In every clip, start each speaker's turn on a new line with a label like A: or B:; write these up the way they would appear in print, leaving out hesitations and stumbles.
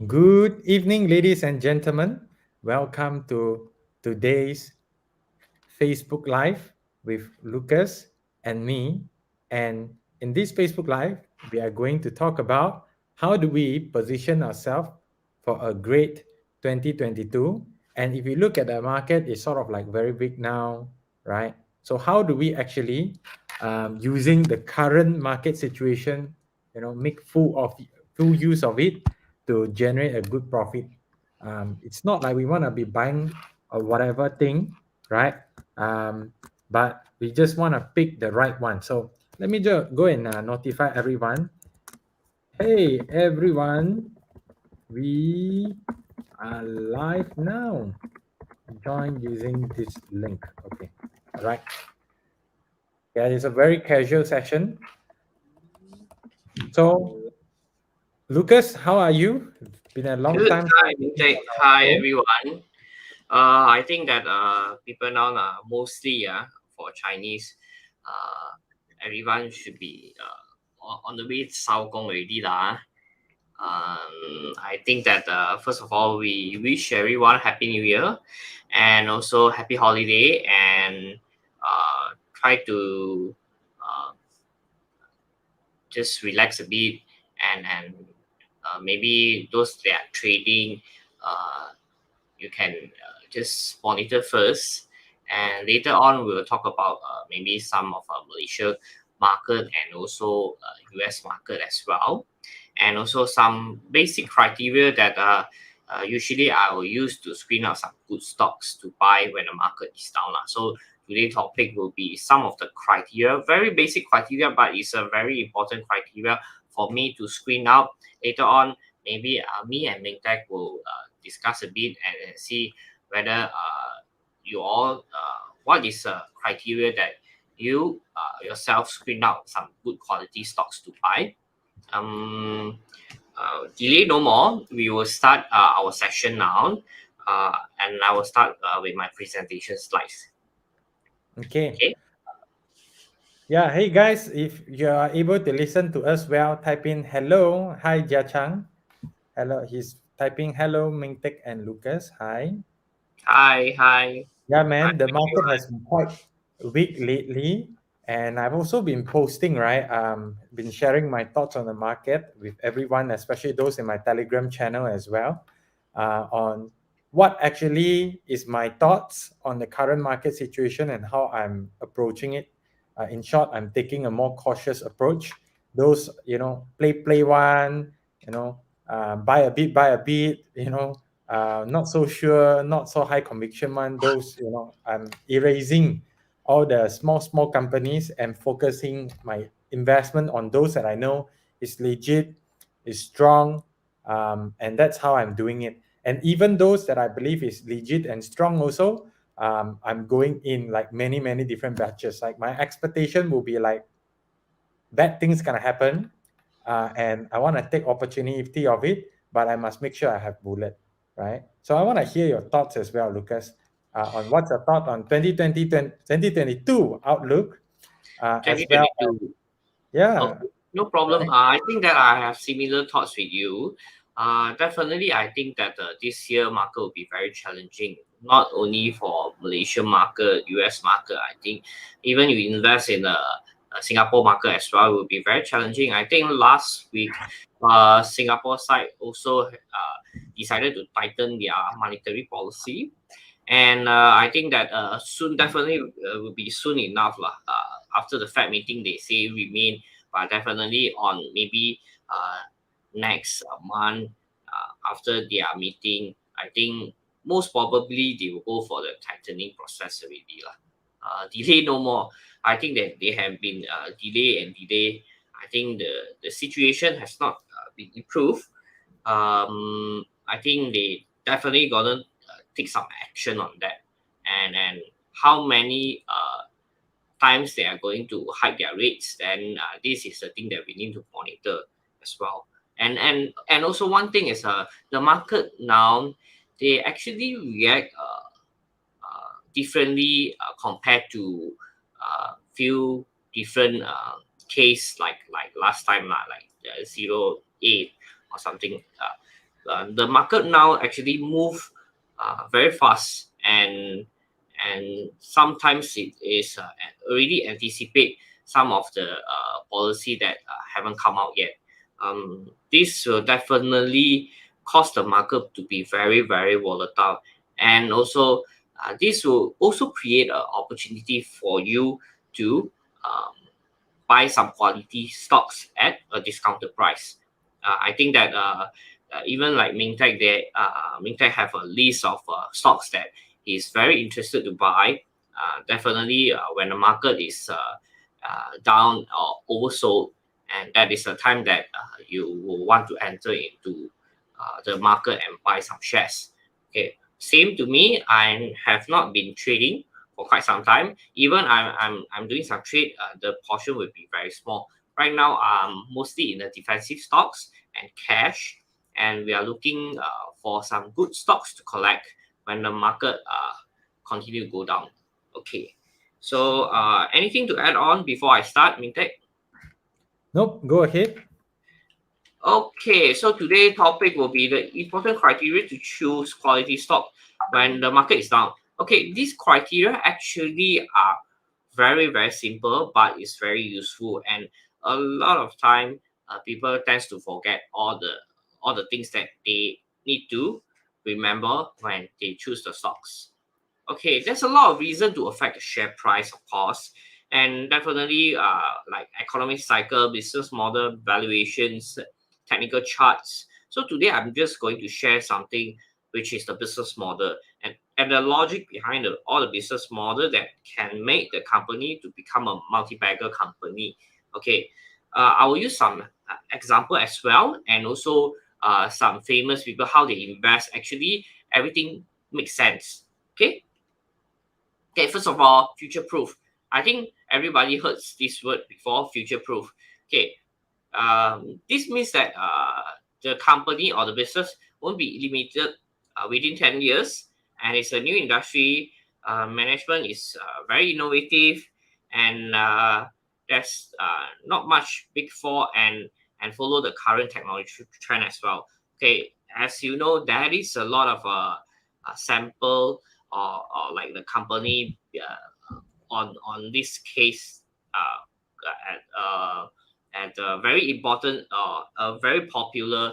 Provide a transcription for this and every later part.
A: Good evening, ladies and gentlemen. Welcome to today's Facebook Live with Lucas and me. And in this Facebook Live, we are going to talk about how do we position ourselves for a great 2022. And if you look at the market, it's sort of like very big now, right? So how do we actually, using the current market situation, make full use of it to generate a good profit? It's not like we want to be buying or whatever thing, right? um, but we just want to pick the right one. So let me just go and notify everyone. Hey everyone, we are live now. Join using this link. Okay, all right. Yeah, it's a very casual session. So Lucas, how are you? It's been a long
B: Good.
A: time
B: Hi, Vijay. Hi,
A: show.
B: everyone. I think that people now mostly for Chinese, everyone should be on the way to 收工 already lah. I think that first of all, we wish everyone happy New Year, and also happy holiday, and try to uh, just relax a bit, and maybe those that are trading. You can just monitor first, and later on we'll talk about maybe some of our Malaysia market and also US market as well, and also some basic criteria that usually I will use to screen out some good stocks to buy when the market is down. So today's topic will be some of the criteria, very basic criteria, but it's a very important criteria for me to screen out. Later on, maybe me and Mingtek will discuss a bit and see whether you all what is a criteria that you yourself screen out some good quality stocks to buy. Um, Delay no more. We will start our session now, and I will start with my presentation slides.
A: Okay.
B: Okay.
A: Yeah. Hey guys, if you are able to listen to us well, type in hello. Hi Jia Chang. Hello. He's typing hello Mingtek and Lucas. Hi.
B: Hi, hi,
A: Yeah,
B: hi,
A: man, the market
B: everyone.
A: has been quite weak lately, and I've also been posting, right? Been sharing my thoughts on the market with everyone, especially those in my Telegram channel as well, on what actually is my thoughts on the current market situation and how I'm approaching it. In short, I'm taking a more cautious approach. Those, play one, buy a bit, not so sure, not so high conviction one. Those, I'm erasing all the small companies and focusing my investment on those that I know is legit, is strong, and that's how I'm doing it. And even those that I believe is legit and strong also, I'm going in like many different batches. Like my expectation will be like bad things gonna happen, and I want to take opportunity of it, but I must make sure I have bullet, right? So I want to hear your thoughts as well, Lucas, on what's your thought on 2022 outlook, as well as,
B: 2022.
A: yeah,
B: Okay, no problem.
A: right?
B: I think that I have similar thoughts with you. Definitely, I think that this year market will be very challenging. Not only for Malaysian market, US market. I think even you invest in a Singapore market as well will be very challenging. I think last week, Singapore side also decided to tighten their monetary policy, and I think that soon definitely will be soon enough lah. After the Fed meeting, they say remain, but definitely on maybe next month after their meeting, I think most probably they will go for the tightening process already lah. Delay no more. I think that they have been delay and delay. I think the situation has not been improved. I think they definitely gonna take some action on that, and how many times they are going to hike their rates, then this is the thing that we need to monitor as well. And also one thing is the market now, they actually react differently compared to few different case like last time lah, like 08 or something. the market now actually move very fast, and sometimes it is already anticipate some of the policy that haven't come out yet. This will definitely cause the market to be very, very volatile, and also this will also create an opportunity for you to buy some quality stocks at a discounted price. I think that even like Mingtech, Mingtech have a list of stocks that he's very interested to buy. Definitely, when the market is down or oversold, and that is the time that you will want to enter into the market and buy some shares. Okay, same to me. I have not been trading for quite some time. Even I'm doing some trade, the portion will be very small. Right now, I'm mostly in the defensive stocks and cash, and we are looking for some good stocks to collect when the market continue to go down. Okay, so anything to add on before I start, Mingtek?
A: Nope, go ahead.
B: Okay, so today's topic will be the important criteria to choose quality stock when the market is down. Okay, these criteria actually are very, very simple, but it's very useful, and a lot of time people tends to forget all the things that they need to remember when they choose the stocks. Okay, there's a lot of reason to affect the share price, of course, and definitely like economic cycle, business model, valuations, technical charts. So today I'm just going to share something which is the business model, and the logic behind all the business model that can make the company to become a multi-bagger company. Okay, I will use some example as well, and also some famous people how they invest. Actually, everything makes sense. Okay. Okay, first of all, future proof. I think everybody heard this word before, future proof. Okay, this means that the company or the business won't be limited within 10 years, and it's a new industry. Management is very innovative, and there's not much big four and follow the current technology trend as well. Okay, as you know, there is a lot of sample or like the company on this case at a very important a very popular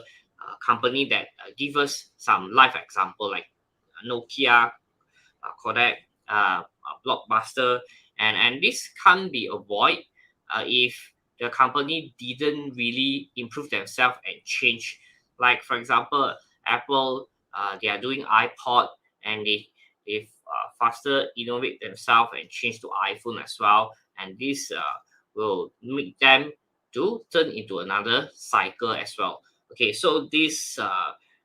B: company that give us some live example like Nokia, Kodak, Blockbuster, and this can't be avoided if the company didn't really improve themselves and change. Like for example, Apple, they are doing iPod, and they faster innovate themselves and change to iPhone as well, and this will make them to turn into another cycle as well. Okay, so this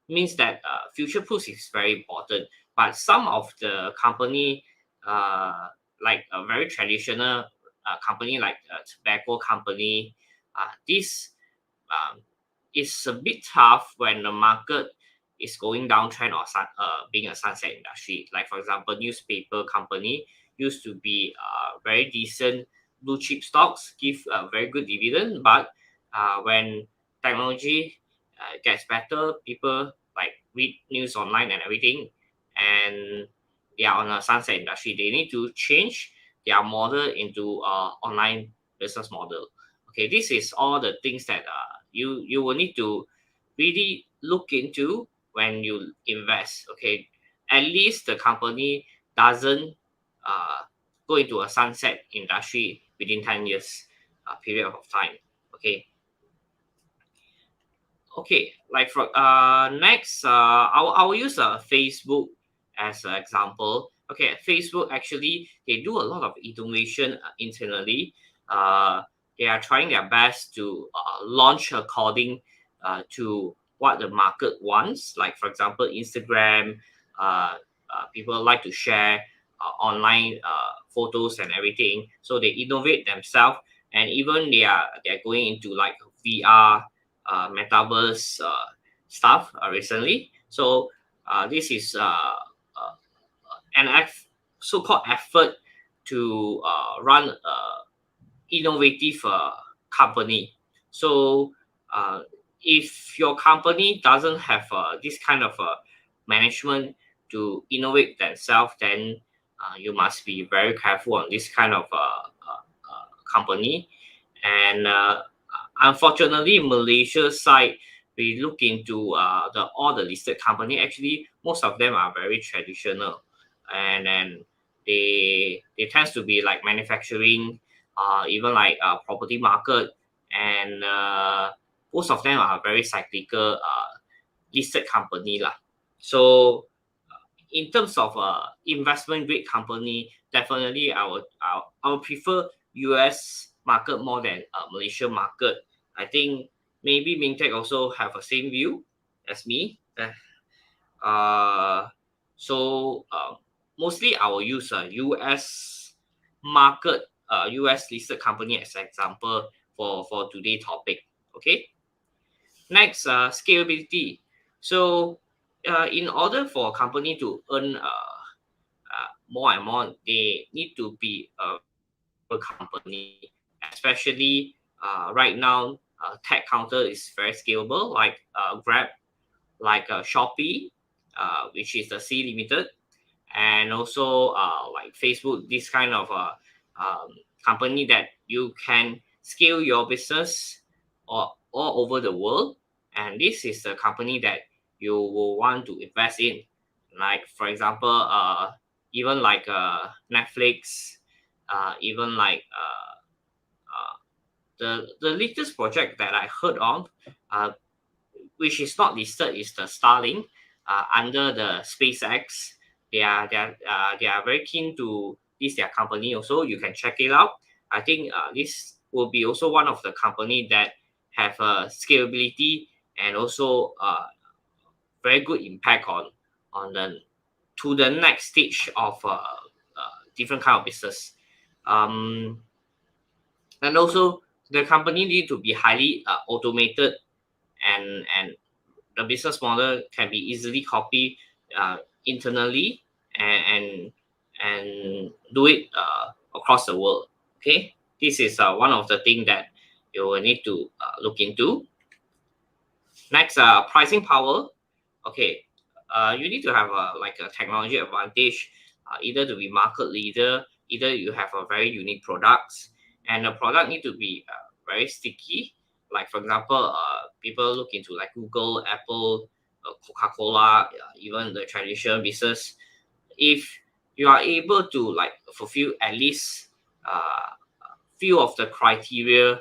B: means that future proof is very important. But some of the company, like a very traditional company like a tobacco company, this um, is a bit tough when the market is going downtrend or being a sunset industry. Like for example, newspaper company used to be very decent blue chip stocks, give a very good dividend, but when technology gets better, people like read news online and everything, and they are on a sunset industry. They need to change their model into online business model. Okay, this is all the things that you will need to really look into when you invest. Okay, at least the company doesn't uh, go into a sunset industry within 10 years period of time. Okay. Okay, like for next, I will use Facebook as an example. Okay, Facebook actually they do a lot of innovation internally. They are trying their best to launch according to what the market wants. Like for example, Instagram, people like to share online photos and everything. So they innovate themselves, and even they are going into like VR, metaverse stuff recently. So this is an so-called effort to run a innovative company. So if your company doesn't have this kind of management to innovate themselves, then you must be very careful on this kind of company. And unfortunately, Malaysia side, we look into all the listed company. Actually, most of them are very traditional, and then they tends to be like manufacturing, even like property market, and most of them are very cyclical listed company lah. So in terms of investment grade company, definitely I would prefer US market more than Malaysia market. I think maybe Mingtek also have a same view as me. Uh, so mostly I will use a US market, US listed company as an example for today's topic. Okay. Next, scalability. So, in order for a company to earn more and more, they need to be a very scalable company. Especially right now, tech counter is very scalable, like Grab, like Shopee, which is the C Limited, and also like Facebook, this kind of company that you can scale your business all over the world. And this is the company that you will want to invest in. Like, for example, even like Netflix, even like the latest project that I heard of, uh, which is not listed, is the Starlink under the SpaceX. They are very keen to list their company. Also, you can check it out. I think this will be also one of the company that have scalability and also very good impact on the to the next stage of different kind of business. Um, and also the company need to be highly automated, and the business model can be easily copied internally, and do it across the world. Okay, this is one of the things that you will need to look into. Next, pricing power. Okay, you need to have like a technology advantage, either to be market leader, either you have a very unique products, and the product need to be very sticky. Like for example, people look into like Google, Apple, Coca-Cola, even the traditional business. If you are able to like fulfill at least few of the criteria,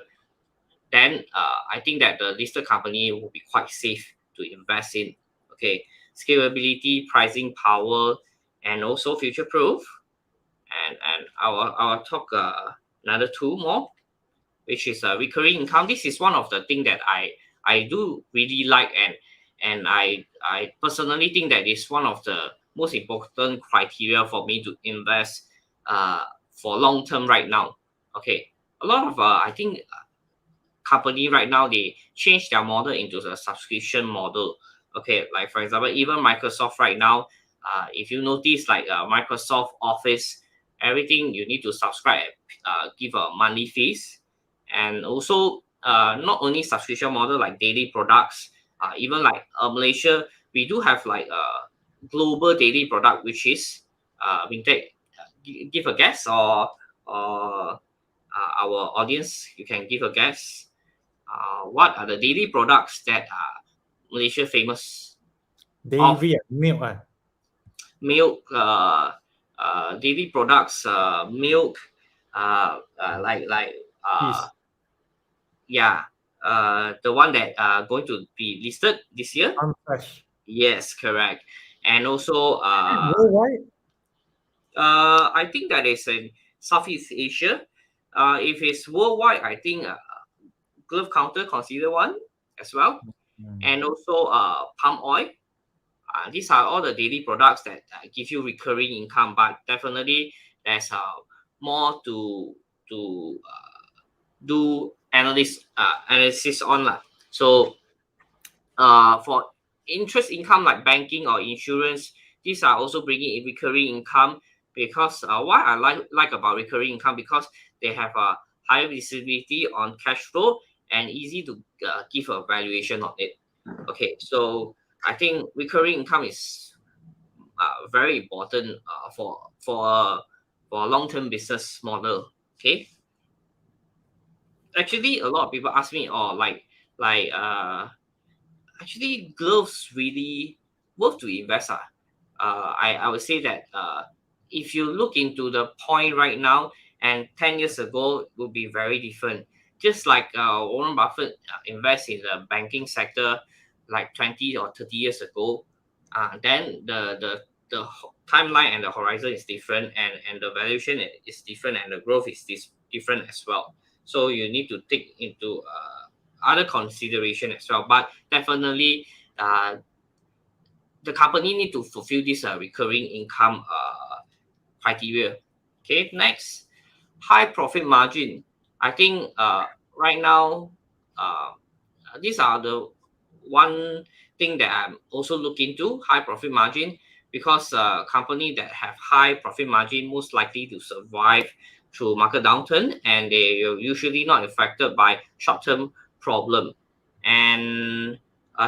B: then I think that the listed company will be quite safe to invest in. Okay, scalability, pricing power, and also future proof. And I'll talk another two more, which is recurring income. This is one of the things that I do really like, and I personally think that is one of the most important criteria for me to invest for long term right now. Okay, a lot of I think company right now, they change their model into the subscription model. Okay, like for example, even Microsoft right now, if you notice like Microsoft Office, everything you need to subscribe, give a monthly fees. And also not only subscription model like daily products, even like Malaysia, we do have like a global daily product, which is Vinted. Give a guess, or our audience, you can give a guess. What are the daily products that are Malaysia famous of?
A: Dairy, milk,
B: Milk, daily products, milk, like
A: cheese,
B: yeah, the one that are going to be listed this year.
A: farm fresh.
B: Yes, correct. And also
A: Worldwide?
B: I think that is in Southeast Asia. If it's worldwide, I think glove counter consider one as well. And also palm oil. These are all the daily products that give you recurring income, but definitely there's more to do analysis on lah. So for interest income like banking or insurance, these are also bringing in recurring income, because why I like about recurring income, because they have a higher visibility on cash flow, and easy to give a valuation on it. Okay, so I think recurring income is very important for a long-term business model. Okay, actually a lot of people ask me, oh, like actually gloves really worth to invest. I would say that if you look into the point right now and 10 years ago it would be very different. Just like Warren Buffett invests in the banking sector like 20 or 30 years ago, then the timeline and the horizon is different, and the valuation is different, and the growth is different as well. So you need to take into other consideration as well. But definitely, the company need to fulfill this recurring income criteria. Okay, next, high profit margin. I think right now, these are the one thing that I'm also looking to, high profit margin, because company that have high profit margin most likely to survive through market downturn, and they are usually not affected by short-term problem. And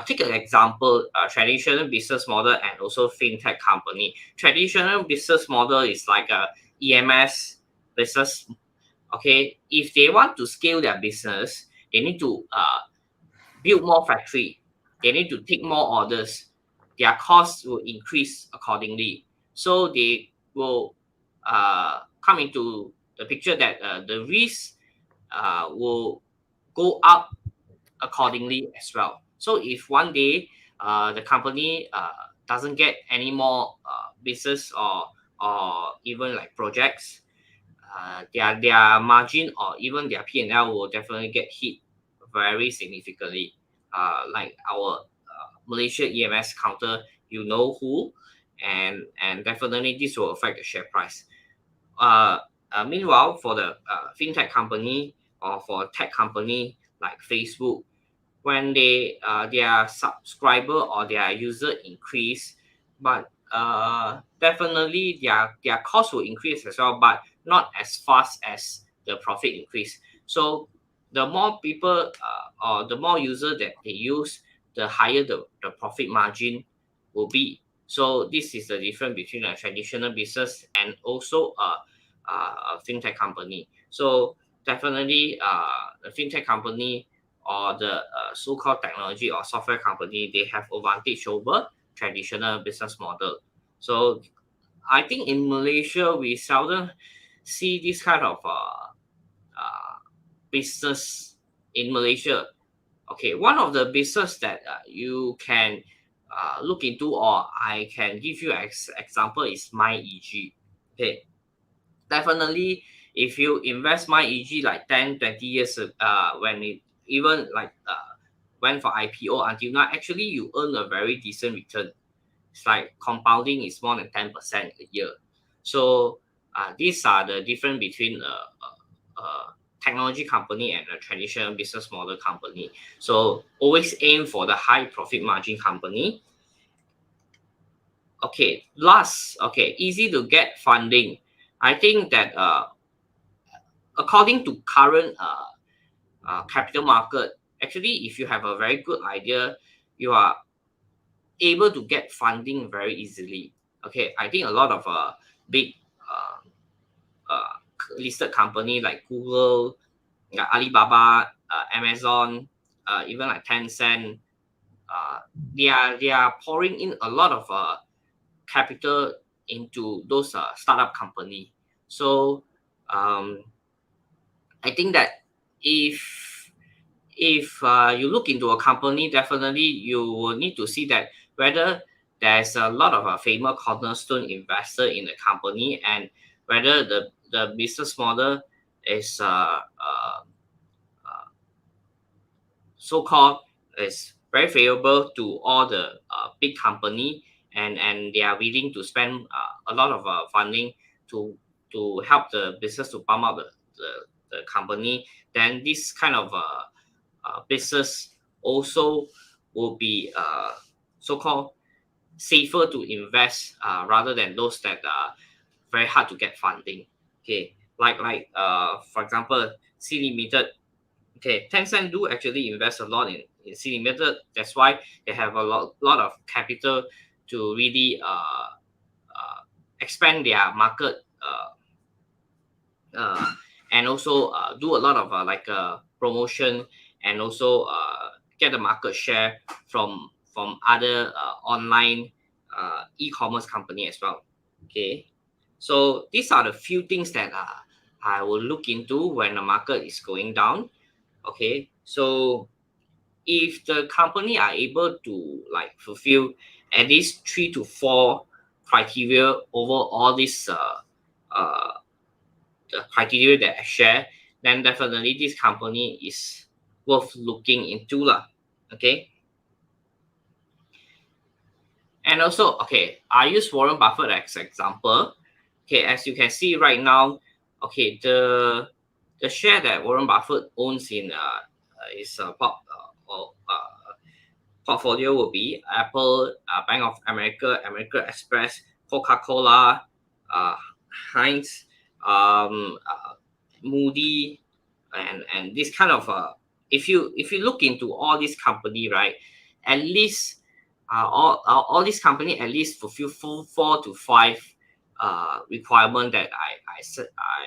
B: take an example, traditional business model and also fintech company. Traditional business model is like a EMS business. Okay, if they want to scale their business, they need to build more factory. They need to take more orders. Their costs will increase accordingly. So they will come into the picture that the risk will go up accordingly as well. So if one day the company doesn't get any more business or even like projects, their margin or even their P&L will definitely get hit very significantly. Like our Malaysia EMS counter, you know who, and definitely this will affect the share price. Meanwhile, for the fintech company or for tech company like Facebook, when their subscriber or their user increase, but definitely their cost will increase as well, but not as fast as the profit increase. So the more people or the more user that they use, the higher the profit margin will be. So this is the difference between a traditional business and also a fintech company. So definitely the fintech company or the so-called technology or software company, they have advantage over traditional business model. So I think in Malaysia, we seldom see this kind of business in Malaysia. Okay, one of the business that you can look into, or I can give you an example, is MyEG. Okay, definitely if you invest MyEG like 10, 20 years when it even like went for IPO until now, actually you earn a very decent return. It's like compounding is more than 10% a year. So these are the difference between a technology company and a traditional business model company. So always aim for the high profit margin company. Okay, last, okay, easy to get funding. I think that according to current capital market, actually, if you have a very good idea, you are able to get funding very easily. Okay, I think a lot of big listed company like Google, Alibaba, Amazon, even like Tencent, they are pouring in a lot of capital into those startup company. So I think that if you look into a company, definitely you will need to see that whether there's a lot of famous cornerstone investor in the company, and whether the business model is so-called is very favorable to all the big company, and they are willing to spend a lot of funding to help the business to pump up the company, then this kind of business also will be so-called safer to invest rather than those that are very hard to get funding. Okay, like for example, C Limited, Okay, Tencent do actually invest a lot in seed method. That's why they have a lot of capital to really expand their market and also do a lot of promotion and also get the market share from other online e-commerce company as well. Okay, so these are the few things that I will look into when the market is going down. Okay, so if the company are able to like fulfill at least 3 to 4 criteria over all these uh, the criteria that I share, then definitely this company is worth looking into lah. Okay. And also, okay, I use Warren Buffett as example. Okay, as you can see right now, okay, the share that Warren Buffett owns in his portfolio will be Apple, Bank of America, American Express, Coca-Cola, uh, Heinz, Moody, and this kind of if you look into all these company, right, at least all these company at least fulfill 4 to 5 requirement that I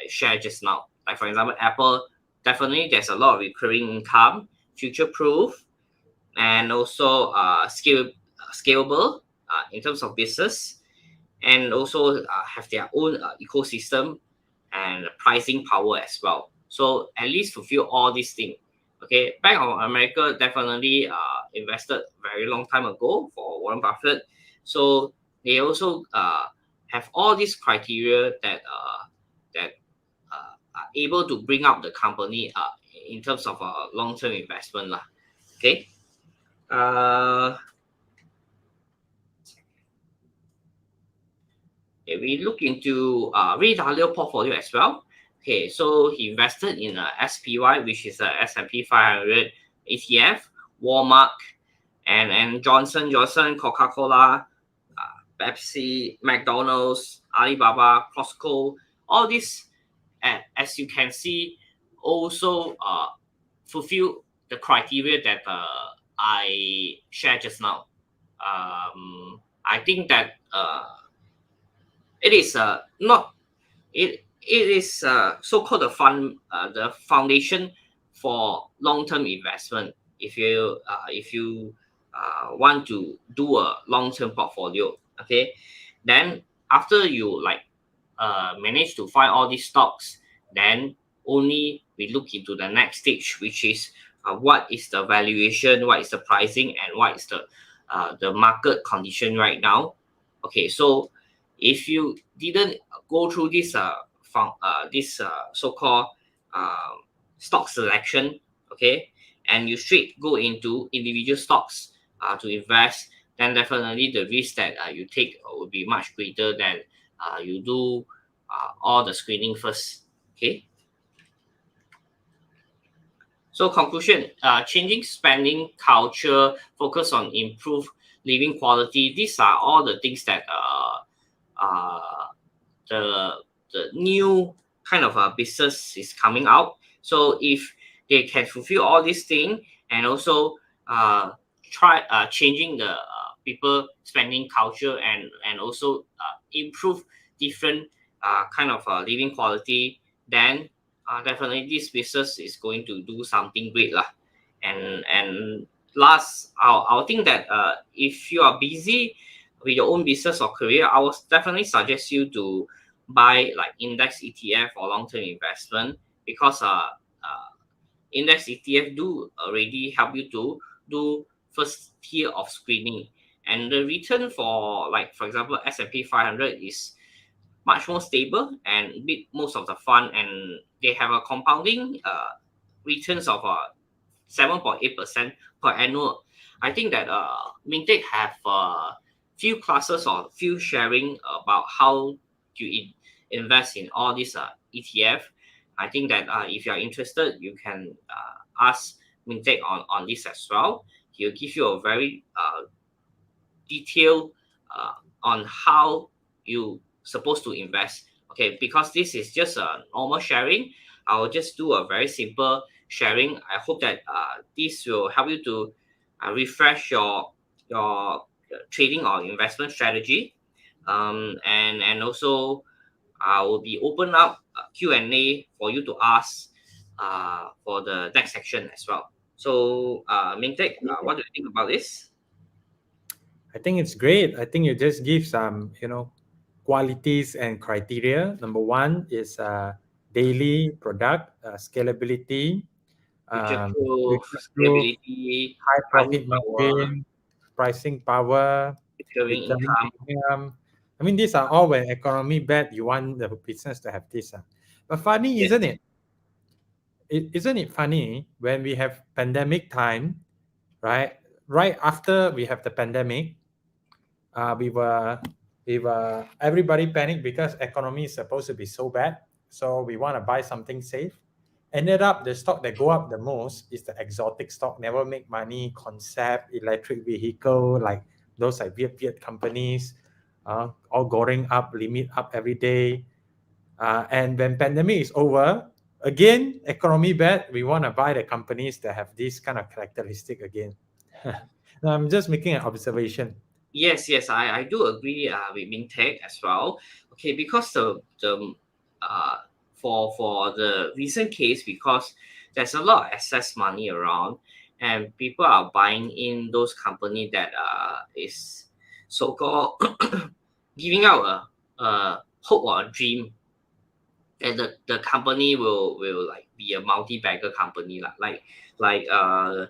B: shared just now. Like for example, Apple, definitely there's a lot of recurring income, future proof, and also scalable in terms of business, and also have their own ecosystem and pricing power as well. So at least fulfill all these things. Okay, Bank of America definitely invested very long time ago for Warren Buffett. So they also have all these criteria that are able to bring up the company in terms of long-term investment lah. Okay. Okay, we look into Ray Dalio portfolio as well. Okay, so he invested in SPY, which is a S&P 500 ETF, Walmart, and Johnson, Coca-Cola, Pepsi, McDonald's, Alibaba, Costco. All this, as you can see, also fulfill the criteria that I shared just now. I think that it is not it is so-called the foundation for long-term investment. If you want to do a long-term portfolio, okay, then after you like manage to find all these stocks, then only we look into the next stage, which is what is the valuation, what is the pricing, and what is the market condition right now. Okay, so if you didn't go through this so-called stock selection, okay, and you straight go into individual stocks to invest, then definitely the risk that you take will be much greater than you do all the screening first. Okay. So conclusion, changing spending culture, focus on improved living quality. These are all the things that the new kind of business is coming out. So if they can fulfill all these things and also try changing the people spending culture and also improve different kind of living quality, then definitely this business is going to do something great lah. And last, I'll think that if you are busy with your own business or career, I would definitely suggest you to buy like index ETF or long-term investment, because index ETF do already help you to do first tier of screening, and the return for like for example S&P 500 is much more stable and beat most of the fund, and they have a compounding returns of 7.8% per annual. I think that Mintech have few classes or few sharing about how to invest in all these ETF. I think that if you are interested, you can ask Mintech on this as well. He'll give you a very detailed on how you supposed to invest. Okay, because this is just a normal sharing, I will just do a very simple sharing. I hope that this will help you to refresh your trading or investment strategy. And also I will be open up Q&A for you to ask for the next section as well. So Ming Tek, what do you think about this?
A: I think it's great. I think you just give some, qualities and criteria. Number one is daily product scalability,
B: Future
A: um,
B: proof,
A: future proof,
B: scalability,
A: high
B: pricing
A: profit
B: power,
A: margin, pricing power,
B: recurring
A: recurring
B: income.
A: income. I mean, these are all when economy bad, you want the business to have this. But funny,
B: Yes.
A: isn't it? Isn't it funny when we have pandemic time, right? Right after we have the pandemic, we were everybody panicked because economy is supposed to be so bad, so we want to buy something safe. Ended up the stock that go up the most is the exotic stock, never make money, concept, electric vehicle, like those like weird companies, all going up, limit up every day. And when pandemic is over, again economy bad, we want to buy the companies that have this kind of characteristic again. I'm just making an observation.
B: Yes, I do agree with Ming Tek as well. Okay, because the uh for the recent case, because there's a lot of excess money around, and people are buying in those company that is so called giving out a hope or a dream that the company will like be a multi-bagger company like
A: And
B: uh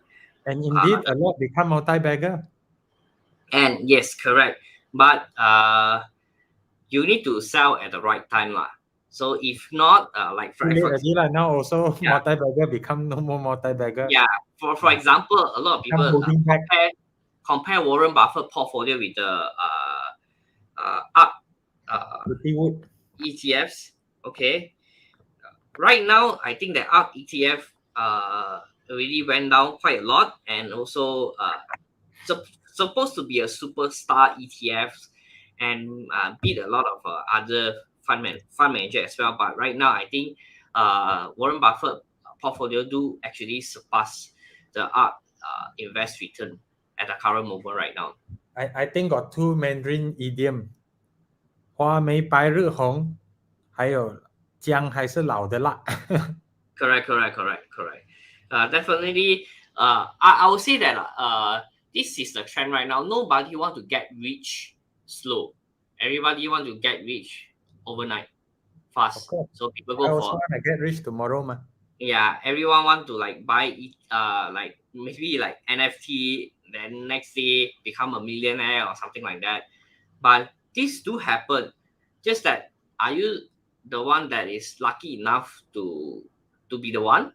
A: indeed, a lot become multi-bagger.
B: and yes, correct, but you need to sell at the right time lah. So if not, like
A: Too late already lah. Now also
B: yeah,
A: multi-bagger become no more multi-bagger.
B: yeah. For example, a lot of
A: Become
B: people
A: holding back.
B: compare Warren Buffett portfolio with the ARK
A: Pretty wood.
B: ETFs. Okay, right now I think the ARK ETF already went down quite a lot, and also supposed to be a superstar ETFs and beat a lot of other fund manager as well. But right now, I think Warren Buffett portfolio do actually surpass the ARK invest return at the current moment right now.
A: I think got two Mandarin idiom. 花没白日红，还有姜还是老的辣。
B: Correct. Definitely. I would say that this is the trend right now. Nobody want to get rich slow. Everybody want to get rich overnight,
A: Of
B: fast.
A: course.
B: So people
A: I
B: go
A: also
B: for
A: want to get rich tomorrow, ma.
B: yeah. Everyone want to like buy like maybe like NFT. Then next day become a millionaire or something like that. But this do happen. Just that are you the one that is lucky enough to be the one?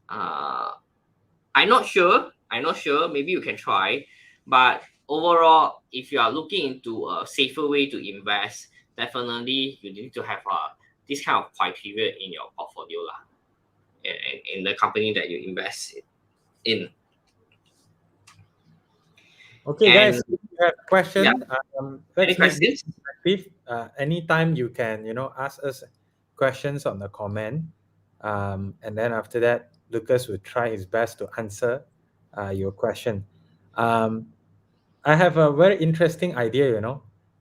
B: I'm not sure. Maybe you can try, but overall, if you are looking into a safer way to invest, definitely you need to have this kind of criteria in your portfolio lah, in the company that you invest in.
A: Okay,
B: And
A: guys, if you have
B: yeah,
A: question,
B: any
A: let's make this
B: questions?
A: interactive. Anytime you can, ask us questions on the comment, and then after that, Lucas will try his best to answer your question. Um, I have a very interesting idea,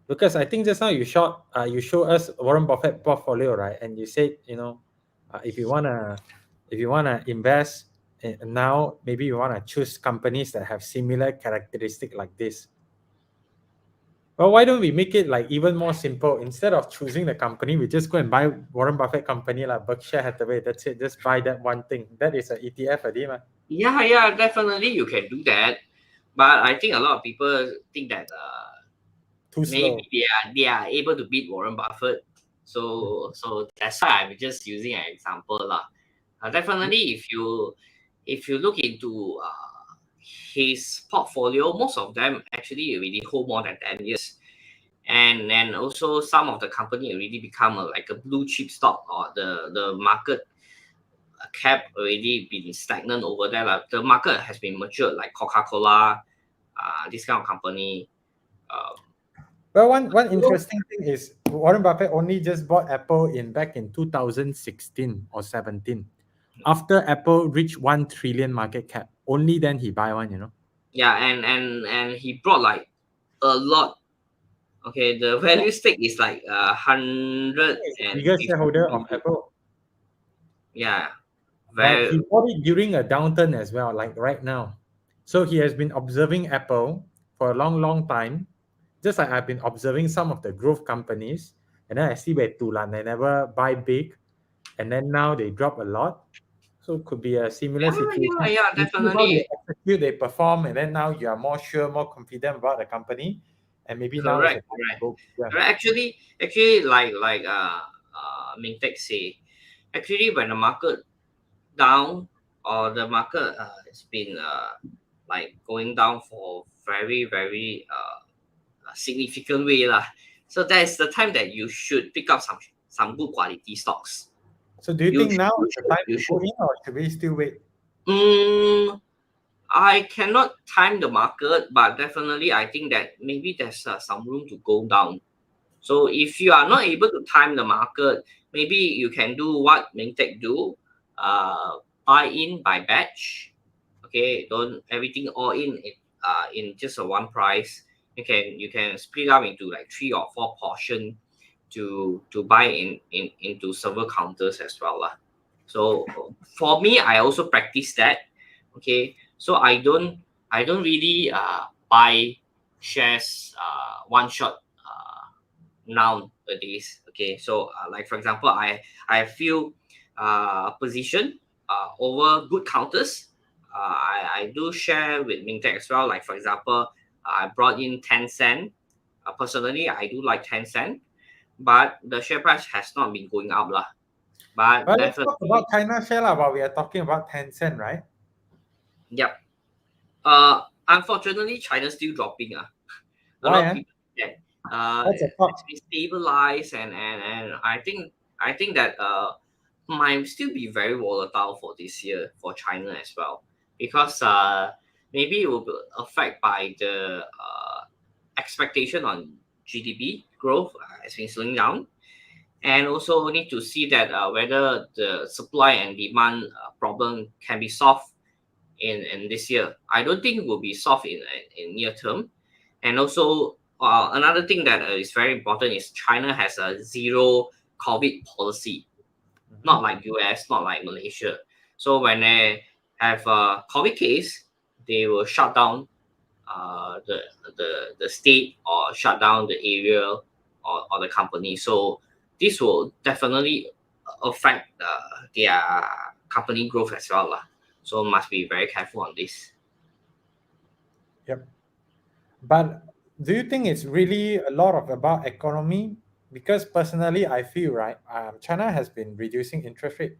A: because I think just now you show us Warren Buffett portfolio, right? And you said, if you wanna invest now, maybe you wanna choose companies that have similar characteristic like this. Well, why don't we make it like even more simple? Instead of choosing the company, we just go and buy Warren Buffett company like Berkshire Hathaway. That's it. Just buy that one thing. That is an ETF, Adima.
B: Yeah, definitely you can do that. But I think a lot of people think that
A: Too
B: maybe
A: slow.
B: they are able to beat Warren Buffett. So that's why I'm just using an example lah. Definitely, if you look into his portfolio, most of them actually already hold more than 10 years, and also some of the company already become like a blue chip stock, or the market cap already been stagnant over there. Like the market has been matured, like Coca-Cola, this kind of company. Um,
A: Well, one interesting thing is Warren Buffett only just bought Apple back in 2016 or 17. After Apple reached 1 trillion market cap, only then he buy one, you know.
B: Yeah, and he brought like a lot. Okay, the value stake is like hundred
A: He's the
B: and
A: biggest
B: fifty
A: shareholder of
B: million.
A: Apple.
B: Yeah,
A: But
B: very
A: he bought it during a downturn as well, like right now. So he has been observing Apple for a long, long time. Just like I've been observing some of the growth companies, and then I see where Tulan, they never buy big, and then now they drop a lot. So it could be a similar situation.
B: yeah,
A: You see how they
B: definitely
A: execute, they perform, and then now you are more sure, more confident about the company, and maybe now is the
B: correct,
A: time to
B: correct.
A: go bigger.
B: Correct. Actually, like Mingtek say, actually when the market down or the market has been like going down for very significant way lah. So that is the time that you should pick up some good quality stocks.
A: So do you think now is the time
B: You
A: to go
B: should.
A: in, or should we still wait?
B: Mm, I cannot time the market, but definitely I think that maybe there's some room to go down. So if you are not able to time the market, maybe you can do what Mingtek do, buy in by batch. Okay, don't everything all in just a one price. You can split up into like 3 or 4 portion to buy into several counters as well lah. So for me, I also practice that. Okay, so I don't really buy shares one shot nowadays. Okay, so like for example, I feel position over good counters. I do share with Mingtech as well. Like for example, I brought in Tencent. Personally, I do like Tencent, but the share price has not been going up lah. But
A: Well, let's talk
B: definitely,
A: about China share lah, but we are talking about Tencent, right?
B: yep. Unfortunately, China's still dropping. A
A: Why?
B: lot of people that
A: What's the
B: it's
A: talk?
B: been stabilized, and I think that might still be very volatile for this year for China as well, because maybe it will be affected by the expectation on GDP growth has been slowing down, and also need to see that whether the supply and demand problem can be solved in this year. I don't think it will be solved in near term. And also another thing that is very important is China has a zero COVID policy,
A: Mhm.
B: not like US, not like Malaysia. So when they have a COVID case, they will shut down the state or shut down the area or the company. So this will definitely affect their company growth as well lah. So must be very careful on this.
A: Yep. But do you think it's really a lot of about economy? Because personally, I feel right. China has been reducing interest rate.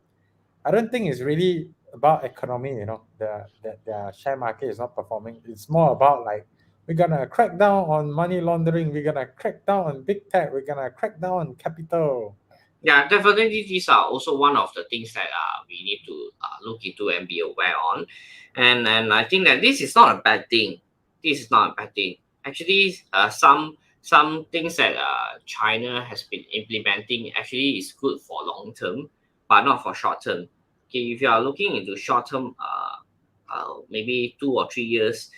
A: I don't think it's really about economy. You know, the share market is not performing. It's more about like we're gonna crack down on money laundering. We're gonna crack down on big tech. We're gonna crack down on capital.
B: Yeah, definitely these are also one of the things that we need to look into and be aware on. And I think that this is not a bad thing. This is not a bad thing. Actually, some things that China has been implementing actually is good for long term, but not for short term. Okay, if you are looking into short term, maybe 2 or 3 years,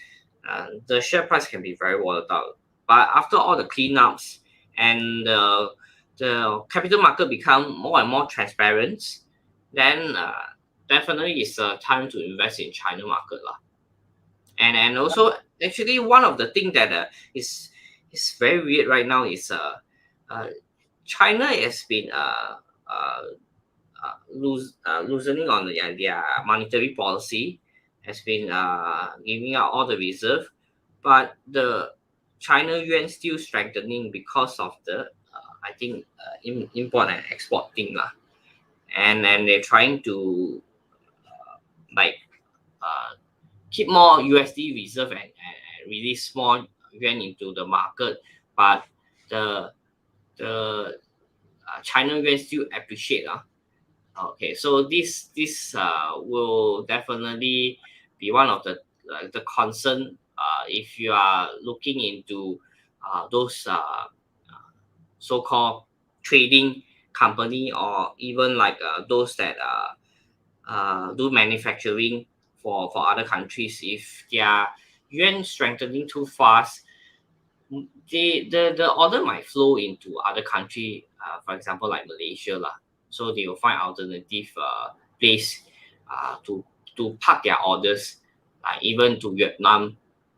B: the share price can be very volatile. But after all the cleanups and the capital market become more and more transparent, then definitely it's time to invest in China market lah. And also actually one of the thing that is very weird right now is uh, China has been loosening on their monetary policy, has been giving out all the reserve, but the China yuan still strengthening because of the I think import and export thing lah, and they're trying to like uh, keep more USD reserve and release more yuan into the market, but the the China yuan still appreciate lah. Okay, so this will definitely be one of the concern if you are looking into those so-called trading company, or even like those that do manufacturing for other countries. If their yuan strengthening too fast, the order might flow into other country, for example like Malaysia lah. So they will find alternative place to park their orders, even to Vietnam.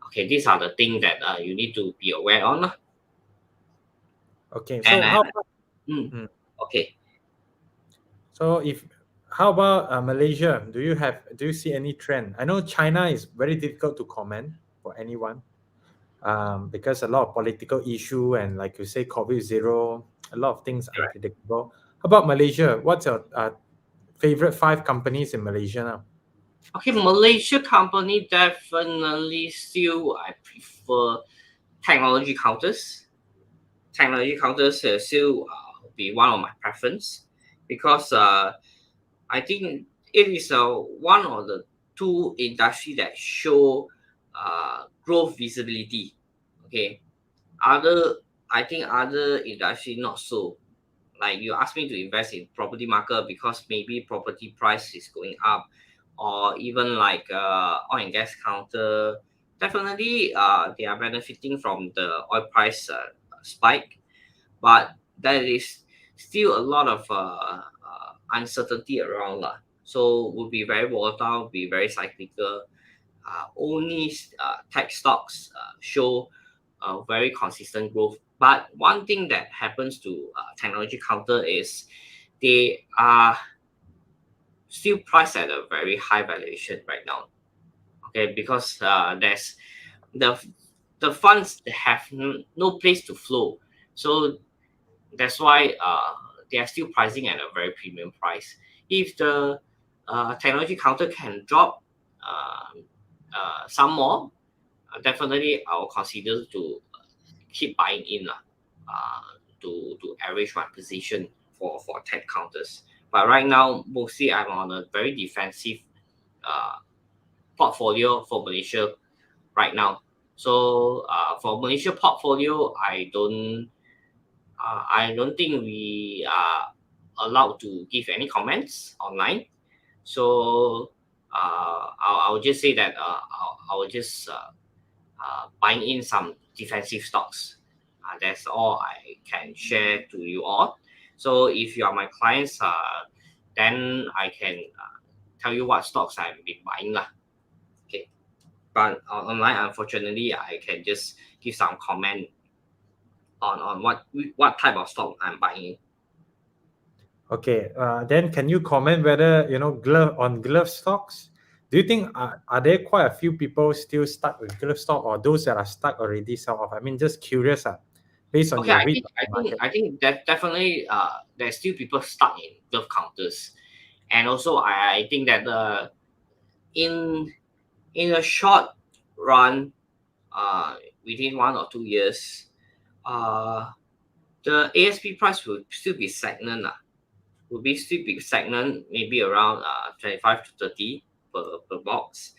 B: Okay, these are the things that you need to be aware on lah.
A: Okay,
B: And
A: so how about, Mm.
B: okay.
A: So how about Malaysia? Do you see any trend? I know China is very difficult to comment for anyone, because a lot of political issue and like you say, COVID zero, a lot of things
B: Correct.
A: unpredictable. How about Malaysia? What's your favorite 5 companies in Malaysia now?
B: Okay, Malaysia company definitely still I prefer technology counters. Technology counters still be one of my preference because I think it is one of the 2 industry that show growth visibility. Okay, I think other industry not so. Like you ask me to invest in property market because maybe property price is going up, or even like oil and gas counter. Definitely, they are benefiting from the oil price spike, but there is still a lot of uncertainty around lah. So will be very volatile, be very cyclical. Only tech stocks show very consistent growth. But one thing that happens to technology counter is they are still priced at a very high valuation right now. Okay, because there's the funds have no place to flow, so that's why they are still pricing at a very premium price. If the technology counter can drop some more, definitely I'll consider to keep buying in to average my position for tech counters. But right now, mostly I'm on a very defensive uh, portfolio for Malaysia right now. So for Malaysia portfolio, I don't think we are allowed to give any comments online. So I'll just say that I'll just buying in some defensive stocks. That's all I can share to you all. So if you are my clients, then I can tell you what stocks I've been buying lah. Okay, but online, unfortunately, I can just give some comment on what type of stock I'm buying.
A: Okay, then can you comment whether glove stocks? Do you think are there quite a few people still stuck with glove stock, or those that are stuck already sell off? I mean, just curious, based on
B: Okay,
A: your read of the market.
B: I think that definitely there's still people stuck in glove counters, and also I think that in a short run, within 1 or 2 years, the ASP price will still be stagnant. Still be stagnant, maybe around 25 to 30 per box.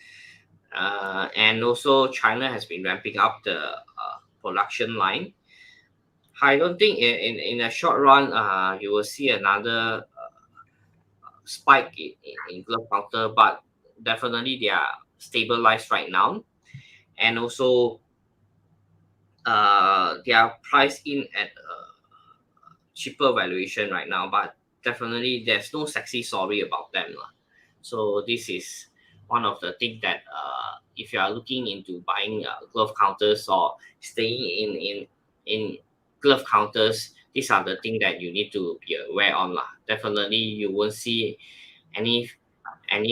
B: And also China has been ramping up the production line. I don't think in a short run you will see another spike in glove counter, but definitely they are stabilized right now. And also they are priced in at a cheaper valuation right now, but definitely there's no sexy story about them. So this is one of the things that if you are looking into buying glove counters or staying in glove counters, these are the things that you need to be aware on. Definitely you won't see any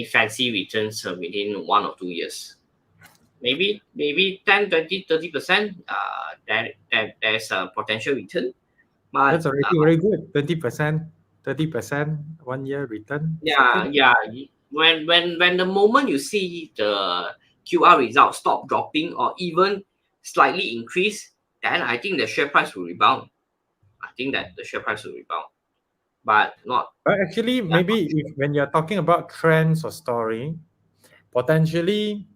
B: fancy returns within 1 or 2 years. Maybe 10, 20, 30%, there's a potential return. But
A: That's already very good. 20%, 30%, 1 year return. It's
B: yeah,
A: okay.
B: yeah. When the moment you see the QR results stop dropping or even slightly increase, then I think the share price will rebound. I think that the share price will rebound, but not.
A: But actually, maybe when you're talking about trends or story, potentially,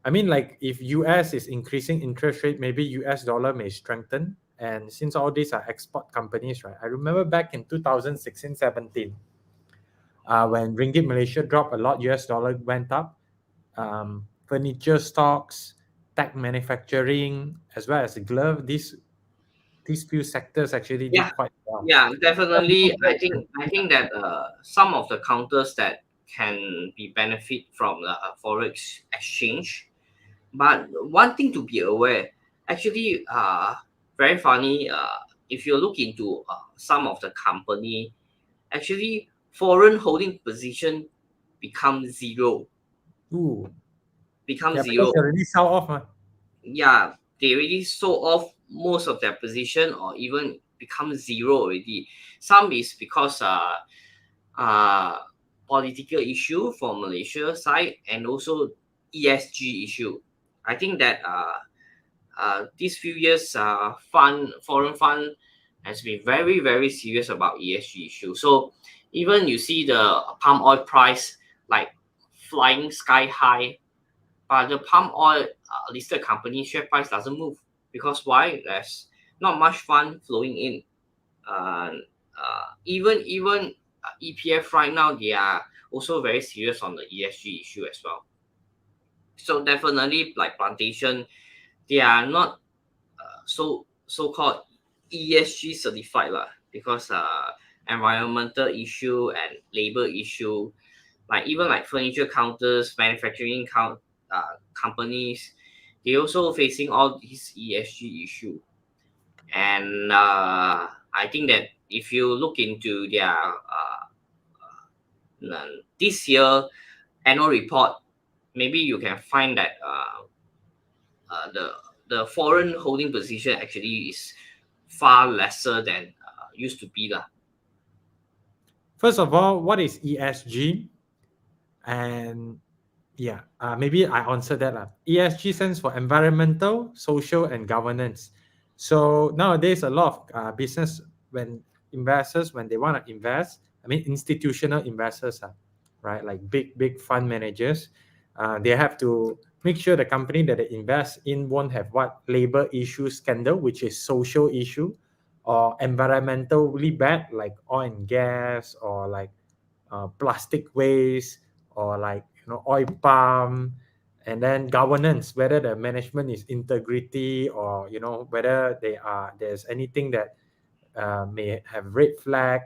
A: I mean, like if US is increasing interest rate, maybe US dollar may strengthen. And since all these are export companies, right? I remember back in 2016, 17, when Ringgit Malaysia dropped a lot, US dollar went up. Furniture stocks, tech manufacturing, as well as the glove, these few sectors actually did
B: Yeah,
A: quite well.
B: yeah, definitely. I think that some of the counters that can be benefit from the forex exchange. But one thing to be aware, actually, very funny. If you look into some of the company, actually, foreign holding position become zero.
A: Ooh,
B: Become
A: yeah, because
B: zero.
A: they already sell off.
B: Yeah, they already sold off most of their position or even become zero already. Some is because uh political issue for Malaysia side and also ESG issue. I think that these few years foreign fund has been very very serious about ESG issue. So even you see the palm oil price like flying sky high, but the palm oil listed company share price doesn't move because why? There's not much fund flowing in. Uh, even EPF right now, they are also very serious on the ESG issue as well. So definitely like plantation, they are not so called ESG certified lah, because environmental issue and labor issue, like even like furniture counters, manufacturing companies, they also facing all these ESG issue. And I think that if you look into their this year annual report, maybe you can find that the foreign holding position actually is far lesser than used to be lah.
A: First of all, what is ESG? And yeah, maybe I answer that lah. ESG stands for environmental, social, and governance. So nowadays, a lot of business when investors when they want to invest, I mean institutional investors, right, like big fund managers, they have to make sure the company that they invest in won't have what labor issue scandal, which is social issue, or environmentally bad like oil and gas, or like plastic waste, or like oil palm. And then governance, whether the management is integrity, or whether there's anything that may have red flag,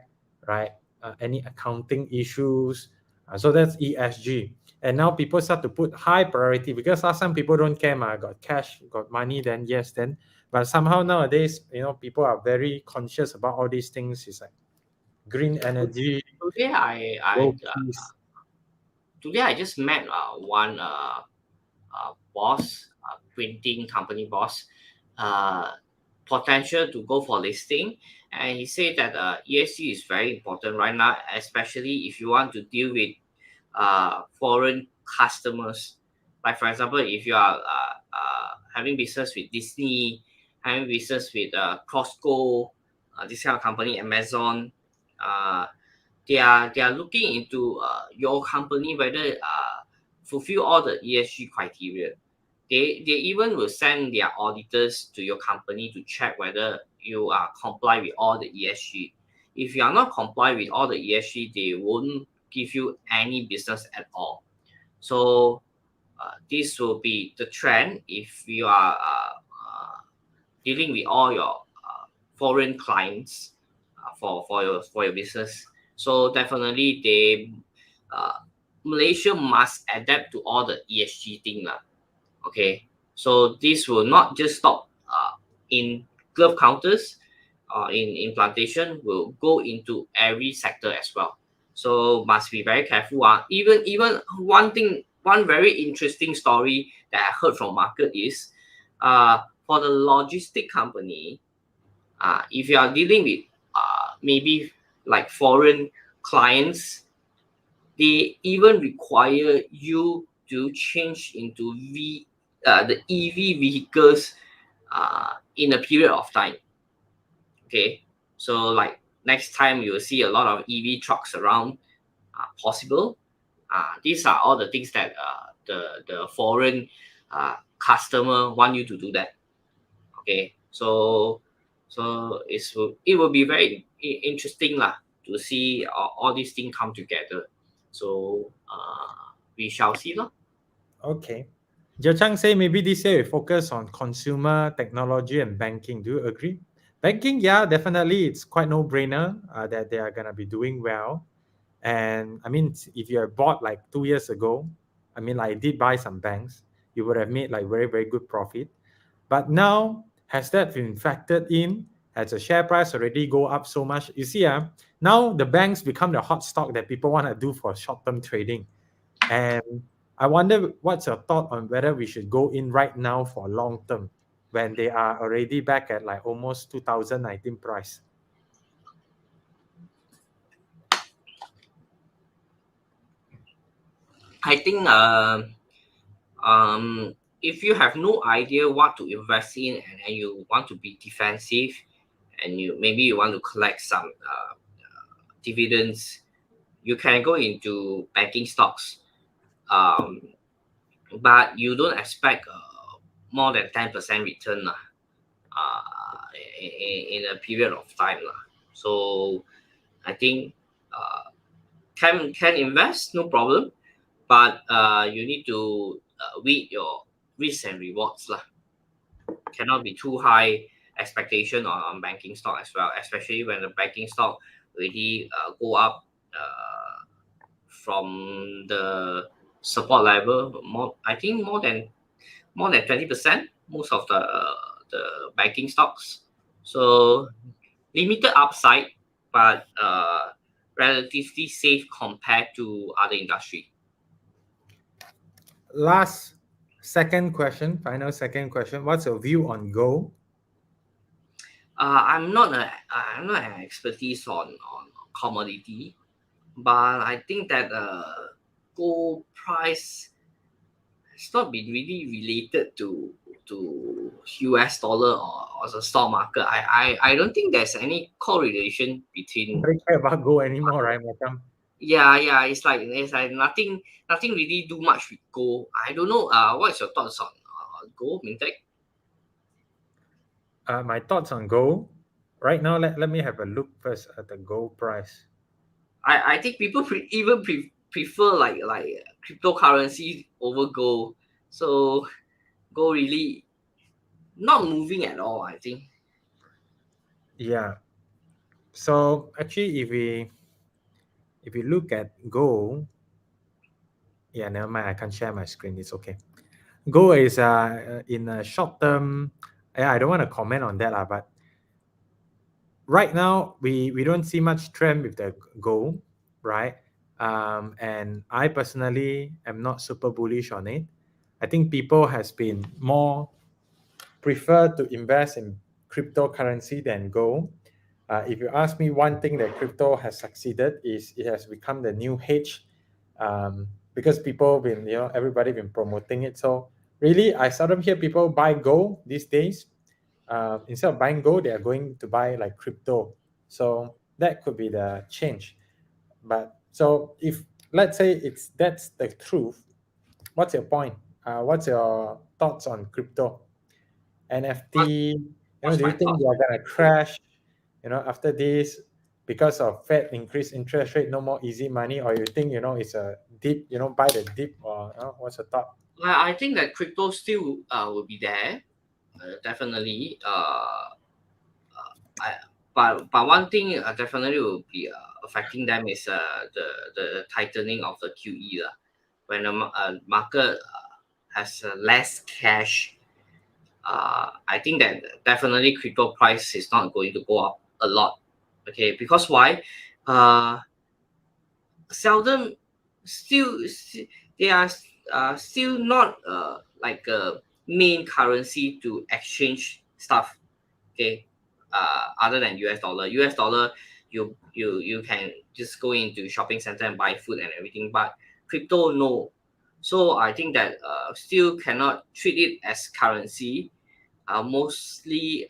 A: right? Any accounting issues. So that's ESG. And now people start to put high priority, because last time people don't care, got cash, got money, then yes, then. But somehow nowadays, people are very conscious about all these things. It's like green energy,
B: Today
A: world peace.
B: today I just met one boss, printing company boss, uh, potential to go for listing, and he said that ESG is very important right now, especially if you want to deal with foreign customers. Like for example, if you are having business with Disney, having business with Costco, this kind of company, Amazon, uh, they are looking into your company whether fulfill all the ESG criteria. They even will send their auditors to your company to check whether you are comply with all the ESG. If you are not comply with all the ESG, they won't give you any business at all. So this will be the trend if you are dealing with all your foreign clients for your business. So definitely they Malaysia must adapt to all the ESG thing lah. Okay, so this will not just stop in glove counters, in plantation, will go into every sector as well. So must be very careful. Even one very interesting story that I heard from market is, for the logistic company, if you are dealing with maybe like foreign clients, they even require you to change into the EV vehicles in a period of time. Okay, so like next time you will see a lot of EV trucks around, possible. These are all the things that the foreign customer want you to do that. Okay, so it will be very interesting lah. to see all these things come together. So we shall see.
A: Okay. Jia Chang say maybe this year we focus on consumer, technology, and banking. Do you agree? Banking, yeah, definitely. It's quite no-brainer that they are going to be doing well. And I mean, if you had bought like 2 years ago, I mean, like I did buy some banks, you would have made like very, very good profit. But now, has that been factored in? Has the share price already go up so much? You see, now the banks become the hot stock that people want to do for short-term trading. And I wonder what's your thought on whether we should go in right now for long term when they are already back at like almost 2019 price.
B: I think if you have no idea what to invest in and then you want to be defensive and you want to collect some dividends, you can go into banking stocks. But you don't expect more than 10% return in a period of time. So I think can invest, no problem, but you need to weigh your risks and rewards. Cannot be too high expectation on banking stock as well, especially when the banking stock already go up from the support level more. I think more than 20%. Most of the banking stocks, so limited upside, but relatively safe compared to other industry.
A: Last final second question. What's your view on gold?
B: I'm not an expertise on commodity, but I think that gold price has not been really related to US dollar or the stock market. I don't think there's any correlation between.
A: Nobody care about gold anymore, right, Macam?
B: Yeah, it's like nothing really do much with gold. I don't know. What's your thoughts on gold, Mintek?
A: My thoughts on gold. Right now, let me have a look first at the gold price.
B: I think people prefer like cryptocurrency over gold. So gold really not moving at all, I think.
A: Yeah. So actually, if we look at gold, yeah, never mind. I can't share my screen. It's okay. Gold is in a short term. I don't want to comment on that, but right now we don't see much trend with the gold, right? And I personally am not super bullish on it. I think people has been more prefer to invest in cryptocurrency than gold. If you ask me, one thing that crypto has succeeded is it has become the new hedge, because people been, everybody been promoting it. So really, I seldom hear people buy gold these days. Instead of buying gold, they are going to buy like crypto. So that could be the change. But so if let's say that's the truth, what's your point? What's your thoughts on crypto? NFT,
B: What's
A: do you
B: my
A: think
B: thoughts
A: they are
B: on
A: gonna crash, after this because of Fed increased interest rate, no more easy money, or you think, it's a dip, buy the dip, or what's your thought?
B: I think that crypto still will be there, definitely. But one thing definitely will be affecting them is the tightening of the QE. When the market has less cash, I think that definitely crypto price is not going to go up a lot. Okay, because why? Seldom, they are still not like a main currency to exchange stuff. Okay, other than US dollar. US dollar, you can just go into shopping center and buy food and everything, but crypto no. So I think that still cannot treat it as currency. Mostly